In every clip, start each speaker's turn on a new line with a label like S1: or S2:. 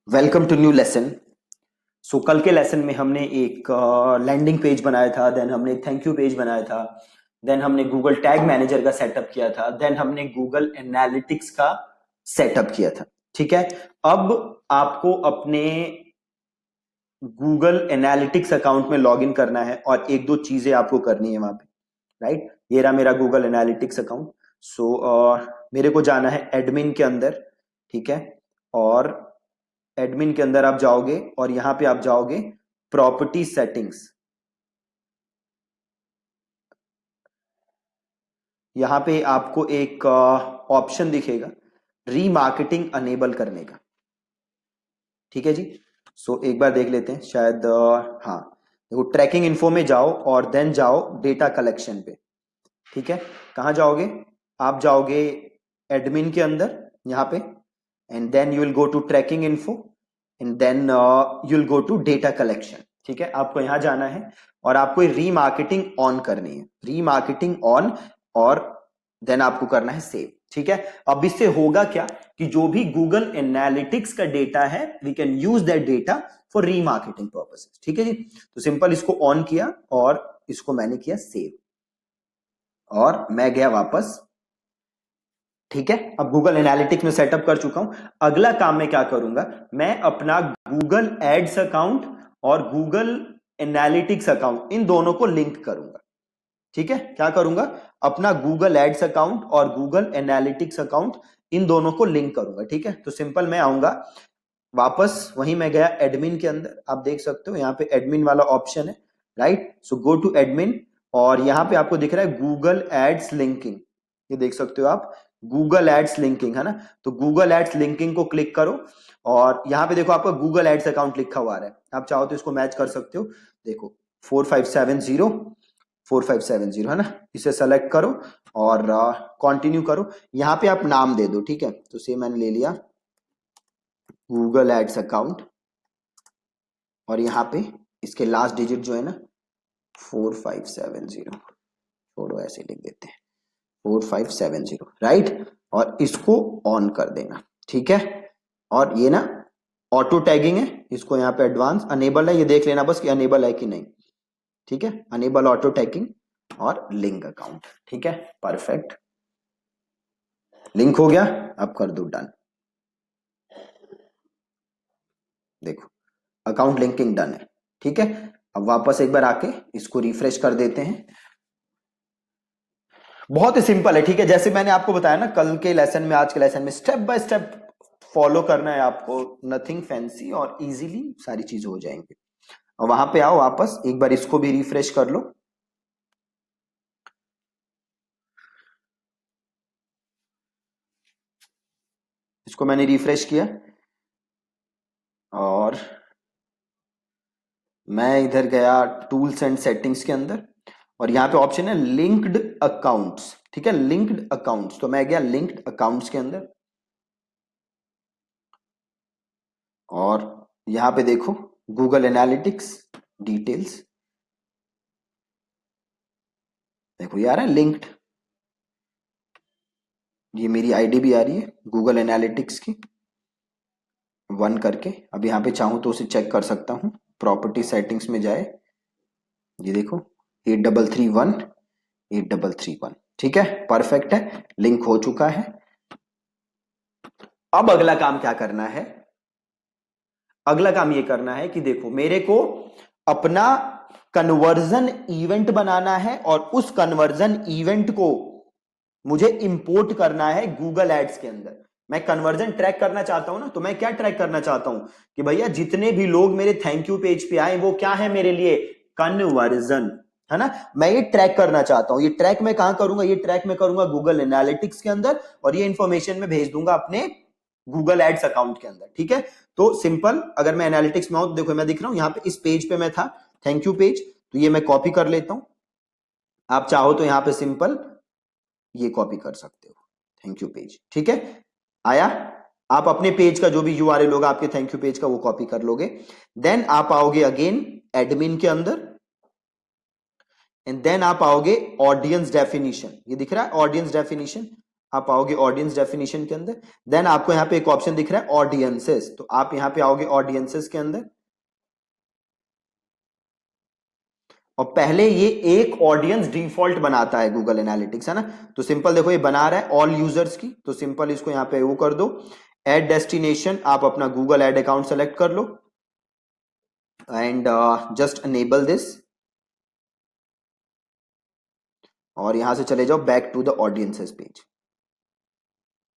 S1: Welcome to new lesson. So कल के lesson में हमने एक लैंडिंग पेज बनाया था, देन हमने एक थैंक यू पेज बनाया था, देन हमने गूगल टैग मैनेजर का सेटअप किया था, देन हमने गूगल एनालिटिक्स का सेटअप किया था। ठीक है। अब आपको अपने गूगल एनालिटिक्स अकाउंट में लॉग इन करना है और एक दो चीजें आपको करनी है वहां पे। राइट, ये रहा मेरा गूगल एनालिटिक्स अकाउंट। सो मेरे को जाना है एडमिन के अंदर। ठीक है। और एडमिन के अंदर आप जाओगे और यहां पे आप जाओगे प्रॉपर्टी सेटिंग्स। यहां पे आपको एक ऑप्शन दिखेगा रीमार्केटिंग अनेबल करने का। ठीक है जी। सो एक बार देख लेते हैं, शायद हाँ, देखो ट्रैकिंग इन्फो में जाओ और देन जाओ डेटा कलेक्शन पे। ठीक है। कहां जाओगे? आप जाओगे एडमिन के अंदर यहां पे, and then you will go to tracking info, and then you will go to data collection. ठीक है, आपको यहां जाना है और आपको रीमार्केटिंग ऑन करनी है, रीमार्केटिंग ऑन, और देन आपको करना है सेव। ठीक है। अब इससे होगा क्या कि जो भी गूगल एनालिटिक्स का डेटा है we can use that data for remarketing purposes. ठीक है जी। तो सिंपल इसको ऑन किया और इसको मैंने किया सेव और मैं गया वापस। ठीक है, अब गूगल एनालिटिक्स में सेटअप कर चुका हूं। अगला काम मैं क्या करूंगा, मैं अपना गूगल एड्स अकाउंट और गूगल एनालिटिक्स अकाउंट इन दोनों को लिंक करूंगा। ठीक है, क्या करूंगा, अपना गूगल एड्स अकाउंट और गूगल एनालिटिक्स अकाउंट इन दोनों को लिंक करूंगा। ठीक है, तो सिंपल मैं आऊंगा वापस, वहीं मैं गया एडमिन के अंदर। आप देख सकते हो यहाँ पे एडमिन वाला ऑप्शन है। Right, so go to admin और यहाँ पे आपको दिख रहा है गूगल एड्स लिंकिंग। ये देख सकते हो आप, गूगल एड्स लिंकिंग है ना। तो गूगल एड्स लिंकिंग को क्लिक करो और यहाँ पे देखो आपका गूगल एड्स अकाउंट लिखा हुआ है। आप चाहो तो इसको मैच कर सकते हो। देखो 4570 4570 है ना, इसे सेलेक्ट करो और कंटिन्यू करो। यहाँ पे आप नाम दे दो। ठीक है, तो से मैंने ले लिया गूगल एड्स अकाउंट और यहाँ पे इसके लास्ट डिजिट जो है ना 4570, छोड़ो ऐसे लिख देते हैं 4570। राइट, और इसको ऑन कर देना। ठीक है, और ये ना ऑटो टैगिंग है, इसको यहाँ पे एडवांस अनेबल है, ये देख लेना बस कि अनेबल है कि नहीं। ठीक है, अनेबल ऑटो टैगिंग और लिंक अकाउंट। ठीक है, परफेक्ट, लिंक हो गया। अब कर दो डन। देखो अकाउंट लिंकिंग डन है। ठीक है, अब वापस एक बार आके इसको रिफ्रेश कर देते हैं। बहुत ही सिंपल है। ठीक है, जैसे मैंने आपको बताया ना कल के लेसन में, आज के लेसन में स्टेप बाय स्टेप फॉलो करना है आपको, नथिंग फैंसी, और इजीली सारी चीजें हो जाएंगी। और वहां पे आओ वापस, एक बार इसको भी रिफ्रेश कर लो। इसको मैंने रिफ्रेश किया और मैं इधर गया टूल्स एंड सेटिंग्स के अंदर और यहाँ पे ऑप्शन है लिंक्ड अकाउंट्स। ठीक है, लिंक्ड अकाउंट्स, तो मैं गया लिंक्ड अकाउंट्स के अंदर और यहाँ पे देखो गूगल एनालिटिक्स डिटेल्स, देखो ये आ रहा है लिंक्ड, ये मेरी आईडी भी आ रही है गूगल एनालिटिक्स की 1 करके। अब यहाँ पे चाहूँ तो उसे चेक कर सकता हूँ, प्रॉपर्टी सेटिंग्स में जाए, ये देखो 8331 ठीक है, परफेक्ट है, लिंक हो चुका है। अब अगला काम क्या करना है, अगला काम ये करना है कि देखो मेरे को अपना कन्वर्जन इवेंट बनाना है और उस कन्वर्जन इवेंट को मुझे इंपोर्ट करना है गूगल एड्स के अंदर। मैं कन्वर्जन ट्रैक करना चाहता हूं ना, तो मैं क्या ट्रैक करना चाहता हूं कि भैया जितने भी लोग मेरे थैंक यू पेज पे आए वो क्या है मेरे लिए, कन्वर्जन है ना। मैं ये ट्रैक करना चाहता हूं। ये ट्रैक मैं कहां करूंगा, ये ट्रैक मैं करूंगा गूगल एनालिटिक्स के अंदर और ये इंफॉर्मेशन में भेज दूंगा अपने गूगल एड्स अकाउंट के अंदर। ठीक है, तो सिंपल, अगर मैं एनालिटिक्स में आऊं तो देखो मैं दिख रहा हूं यहां पे, इस पेज पे मैं था थैंक यू पेज, तो ये मैं कॉपी कर लेता हूं। आप चाहो तो यहां पे सिंपल ये कॉपी कर सकते हो, थैंक यू पेज। ठीक है, आया, आप अपने पेज का जो भी यूआरएल होगा आपके थैंक यू पेज का वो कॉपी कर लोगे। देन आप आओगे अगेन एडमिन के अंदर एंड देन आप आओगे ऑडियंस डेफिनेशन, ये दिख रहा है ऑडियंस डेफिनेशन, आप आओगे ऑडियंस डेफिनेशन के अंदर, देन आपको यहाँ पे एक ऑप्शन दिख रहा है ऑडियंसेस, तो आप यहाँ पे आओगे ऑडियंसेस के अंदर, और पहले ये एक ऑडियंस डिफॉल्ट बनाता है गूगल एनालिटिक्स, है ना। तो सिंपल देखो ये बना रहा है ऑल यूजर्स की, तो सिंपल इसको यहाँ पे वो कर दो, एड डेस्टिनेशन, आप अपना गूगल एड अकाउंट सेलेक्ट कर लो एंड जस्ट अनेबल दिस, और यहां से चले जाओ back to the audiences page.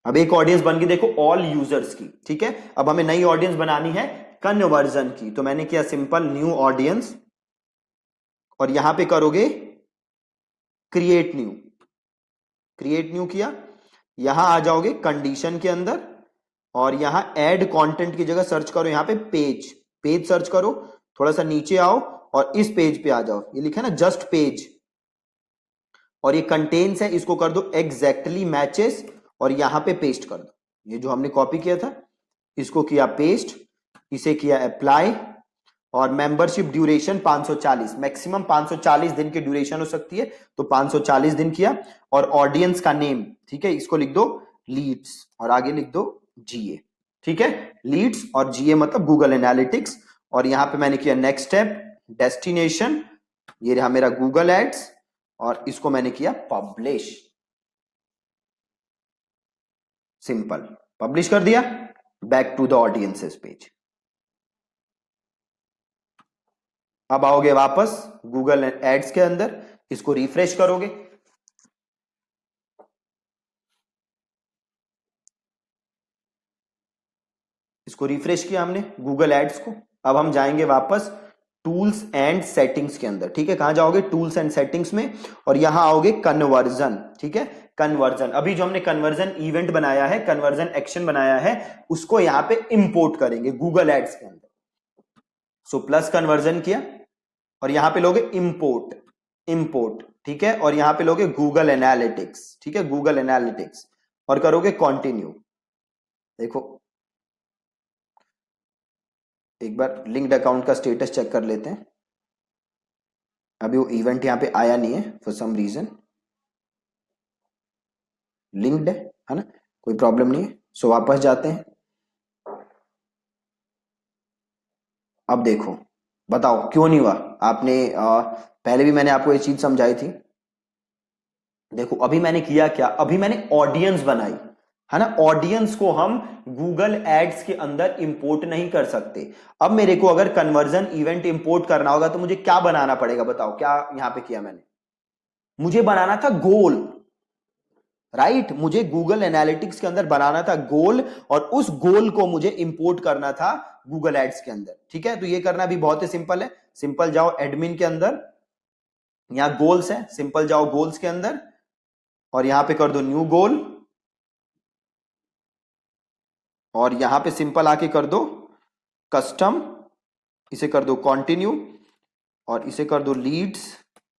S1: अब एक ऑडियंस बन गई देखो ऑल यूजर्स की, ठीक है। अब हमें नई ऑडियंस बनानी है कन्वर्जन की, तो मैंने किया सिंपल न्यू ऑडियंस, और यहां पे करोगे क्रिएट न्यू, क्रिएट न्यू किया, यहां आ जाओगे कंडीशन के अंदर, और यहां ऐड कंटेंट की जगह सर्च करो यहां पे पेज, पेज सर्च करो, थोड़ा सा नीचे आओ और इस पेज पे आ जाओ, ये लिखा है ना जस्ट पेज, और ये कंटेन्स है, इसको कर दो एग्जैक्टली मैचेस, और यहां पे पेस्ट कर दो, ये जो हमने कॉपी किया था इसको किया पेस्ट, इसे किया अप्लाई, और मेंबरशिप ड्यूरेशन 540, मैक्सिमम 540 दिन की ड्यूरेशन हो सकती है, तो 540 दिन किया, और ऑडियंस का नेम, ठीक है, इसको लिख दो लीड्स, और आगे लिख दो जीए, ठीक है, लीड्स और जीए मतलब गूगल एनालिटिक्स, और यहां पे मैंने किया नेक्स्ट स्टेप डेस्टिनेशन, ये रहा मेरा गूगल एड्स, और इसको मैंने किया पब्लिश, सिंपल पब्लिश कर दिया, back to the audiences page. अब आओगे वापस गूगल एड्स के अंदर, इसको रिफ्रेश करोगे, इसको रिफ्रेश किया हमने गूगल एड्स को, अब हम जाएंगे वापस टूल्स एंड सेटिंग्स के अंदर, ठीक है, कहां जाओगे टूल्स एंड सेटिंग्स में, और यहां आओगे कन्वर्जन, ठीक है, कन्वर्जन, अभी जो हमने कन्वर्जन इवेंट बनाया है, कन्वर्जन एक्शन बनाया है, उसको यहां पे इंपोर्ट करेंगे गूगल एड्स के अंदर, सो प्लस कन्वर्जन किया, और यहां पे लोगे इंपोर्ट, इंपोर्ट, ठीक है, और यहां पे लोगे गूगल एनालिटिक्स, ठीक है, गूगल एनालिटिक्स, और करोगे कंटिन्यू। देखो एक बार लिंक्ड अकाउंट का स्टेटस चेक कर लेते हैं, अभी वो इवेंट यहां पे आया नहीं है फॉर सम रीजन, लिंक्ड है ना, कोई प्रॉब्लम नहीं है, सो वापस जाते हैं। अब देखो बताओ क्यों नहीं हुआ, आपने पहले भी मैंने आपको ये चीज समझाई थी, देखो अभी मैंने किया क्या, अभी मैंने ऑडियंस बनाई, है ना, ऑडियंस को हम गूगल एड्स के अंदर इंपोर्ट नहीं कर सकते। अब मेरे को अगर कन्वर्जन इवेंट इंपोर्ट करना होगा तो मुझे क्या बनाना पड़ेगा, बताओ क्या यहां पे किया मैंने, मुझे बनाना था गोल, राइट, मुझे गूगल एनालिटिक्स के अंदर बनाना था गोल, और उस गोल को मुझे इंपोर्ट करना था गूगल एड्स के अंदर, ठीक है, तो ये करना भी बहुत ही सिंपल है, सिंपल जाओ एडमिन के अंदर, यहां गोल्स है, सिंपल जाओ गोल्स के अंदर, और यहां पे कर दो न्यू गोल, और यहां पे सिंपल आके कर दो कस्टम, इसे कर दो कंटिन्यू, और इसे कर दो लीड्स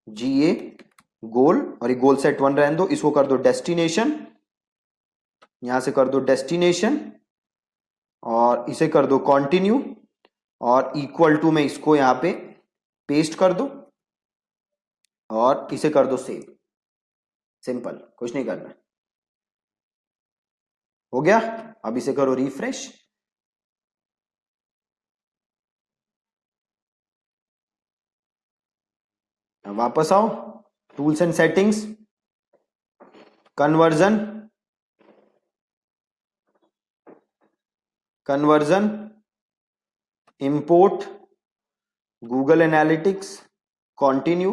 S1: जीए गोल, और ये गोल सेट 1 रहने दो, इसको कर दो डेस्टिनेशन, यहां से कर दो डेस्टिनेशन, और इसे कर दो कंटिन्यू, और इक्वल टू में इसको यहां पे पेस्ट कर दो, और इसे कर दो सेव, सिंपल कुछ नहीं करना, हो गया। अब इसे करो रिफ्रेश, वापस आओ tools and settings, conversion, conversion, import, Google Analytics, continue,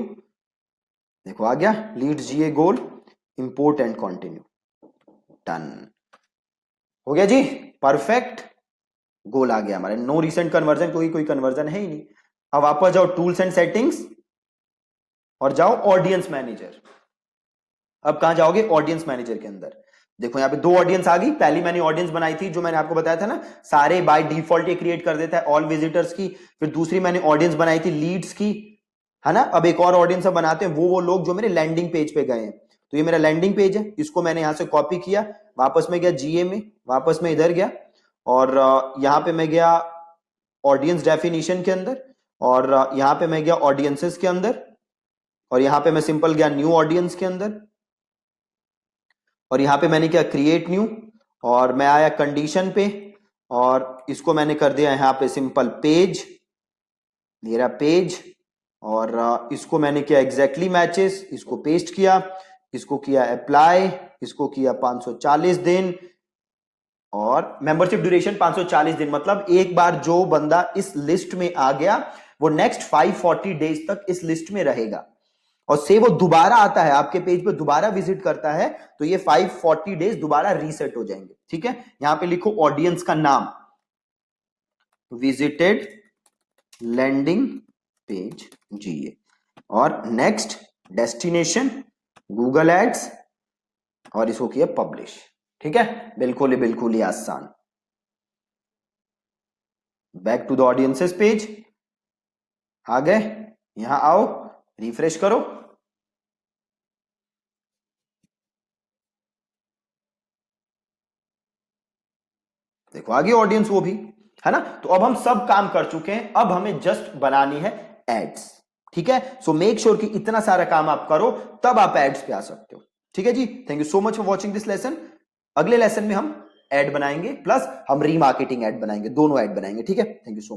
S1: देखो आ गया leads GA goal, import and continue, done, हो गया जी, परफेक्ट, गोल आ गया हमारे, नो रिसेंट कन्वर्जन, क्योंकि कोई कन्वर्जन है ही नहीं। अब वापस जाओ टूल्स एंड सेटिंग्स, और जाओ ऑडियंस मैनेजर, अब कहां जाओगे ऑडियंस मैनेजर के अंदर, देखो यहाँ पे दो ऑडियंस आ गई, पहली मैंने ऑडियंस बनाई थी जो मैंने आपको बताया था ना, सारे बाय डिफॉल्ट ये क्रिएट कर देता है ऑल विजिटर्स की, फिर दूसरी मैंने ऑडियंस बनाई थी लीड्स की, है ना, अब एक और ऑडियंस बनाते हैं वो लोग जो मेरे लैंडिंग पेज पे गए हैं, तो ये मेरा लैंडिंग पेज है, इसको मैंने यहां से कॉपी किया, वापस में गया जीए में, वापस में इधर गया, और यहां पे मैं गया ऑडियंस डेफिनेशन के अंदर, और यहां पे मैं गया ऑडियंसेस के अंदर, और यहां पे मैं सिंपल गया न्यू ऑडियंस के अंदर, और यहां पे मैंने क्या क्रिएट न्यू, और मैं आया कंडीशन पे और इसको मैंने कर दिया यहां पे सिंपल पेज, मेरा पेज। और इसको मैंने किया एग्जैक्टली मैचेस, इसको पेस्ट किया, इसको किया अप्लाई, इसको किया 540 दिन, और मेंबरशिप ड्यूरेशन 540 दिन, मतलब एक बार जो बंदा इस लिस्ट में आ गया वो नेक्स्ट 540 डेज तक इस लिस्ट में रहेगा। और से वो दोबारा आता है आपके पेज पे, दोबारा विजिट करता है तो ये 540 डेज दोबारा रीसेट हो जाएंगे। ठीक है, यहां पे लिखो ऑडियंस का नाम विजिटेड लैंडिंग पेज जीए, और नेक्स्ट डेस्टिनेशन गूगल एड्स, और इसको किया पब्लिश। ठीक है, बिल्कुल ही आसान। Back to the audiences page आ गए, यहां आओ, रिफ्रेश करो, देखो आ गई ऑडियंस वो भी, है ना। तो अब हम सब काम कर चुके हैं, अब हमें जस्ट बनानी है एड्स। ठीक है, सो मेक श्योर कि इतना सारा काम आप करो तब आप एड्स पे आ सकते हो। ठीक है जी, thank you so much for watching this lesson. अगले लेसन में हम एड बनाएंगे प्लस हम रीमार्केटिंग एड बनाएंगे, दोनों एड बनाएंगे। ठीक है, थैंक यू सो मच।